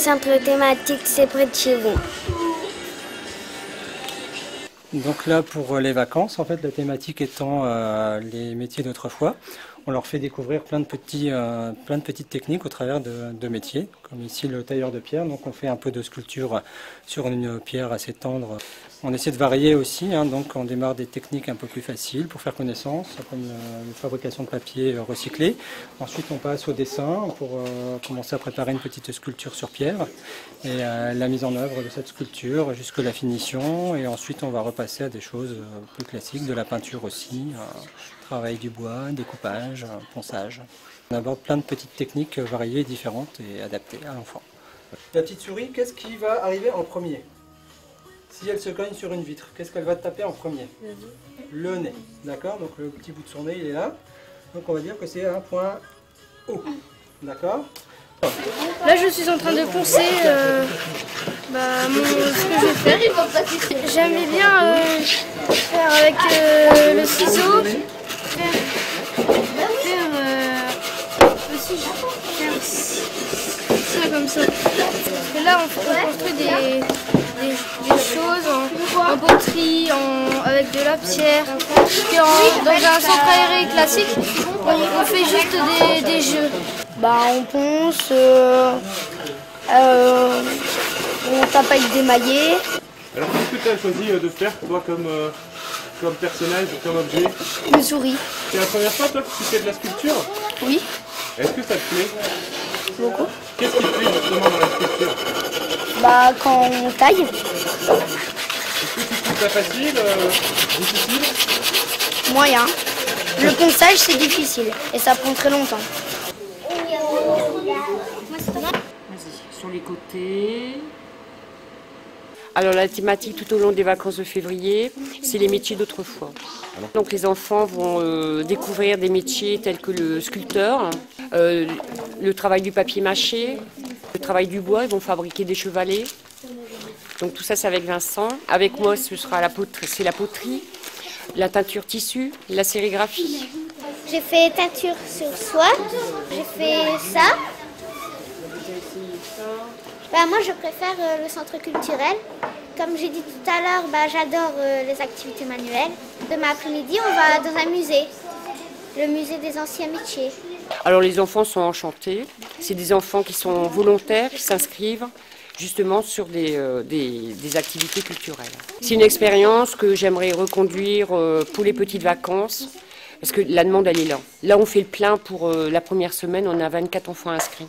centre thématique, c'est près de chez vous. Donc là, pour les vacances, en fait, la thématique étant les métiers d'autrefois, on leur fait découvrir plein de petites techniques au travers de métiers, comme ici le tailleur de pierre. Donc on fait un peu de sculpture sur une pierre assez tendre. On essaie de varier aussi, donc on démarre des techniques un peu plus faciles pour faire connaissance, comme la fabrication de papier recyclé. Ensuite on passe au dessin pour commencer à préparer une petite sculpture sur pierre et la mise en œuvre de cette sculpture jusqu'à la finition. Et ensuite on va repasser à des choses plus classiques, de la peinture aussi, travail du bois, découpage, ponçage. On aborde plein de petites techniques variées, différentes et adaptées à l'enfant. La petite souris, qu'est-ce qui va arriver en premier ? Si elle se cogne sur une vitre, qu'est-ce qu'elle va taper en premier? Le nez. D'accord? Donc le petit bout de son nez, il est là. Donc on va dire que c'est un point haut. D'accord? Là, je suis en train de poncer ce que je vais faire. J'aimais bien faire avec le ciseau, faire ça comme ça. Parce que là, on construit des choses en poterie, avec de la pierre. Dans un centre aéré classique, on fait juste des jeux. On ponce, on tape avec des maillets. Alors qu'est-ce que tu as choisi de faire toi comme personnage ou comme objet? Une souris. C'est la première fois toi que tu fais de la sculpture? Oui. Est-ce que ça te plaît? Beaucoup. Qu'est-ce qui te plaît justement dans la sculpture? Quand on taille. Est-ce que tu trouves ça facile, difficile? Moyen. Le ponçage c'est difficile et ça prend très longtemps. Vas-y, sur les côtés. Alors la thématique tout au long des vacances de février, c'est les métiers d'autrefois. Donc les enfants vont découvrir des métiers tels que le sculpteur, le travail du papier mâché, le travail du bois, ils vont fabriquer des chevalets. Donc tout ça c'est avec Vincent. Avec moi ce sera la poterie, la teinture tissu, la sérigraphie. J'ai fait teinture sur soie, j'ai fait ça. Moi je préfère le centre culturel. Comme j'ai dit tout à l'heure, j'adore les activités manuelles. Demain après-midi, on va dans un musée, le musée des anciens métiers. Alors les enfants sont enchantés. C'est des enfants qui sont volontaires, qui s'inscrivent justement sur des activités culturelles. C'est une expérience que j'aimerais reconduire pour les petites vacances, parce que la demande elle est là. Là on fait le plein pour la première semaine, on a 24 enfants inscrits.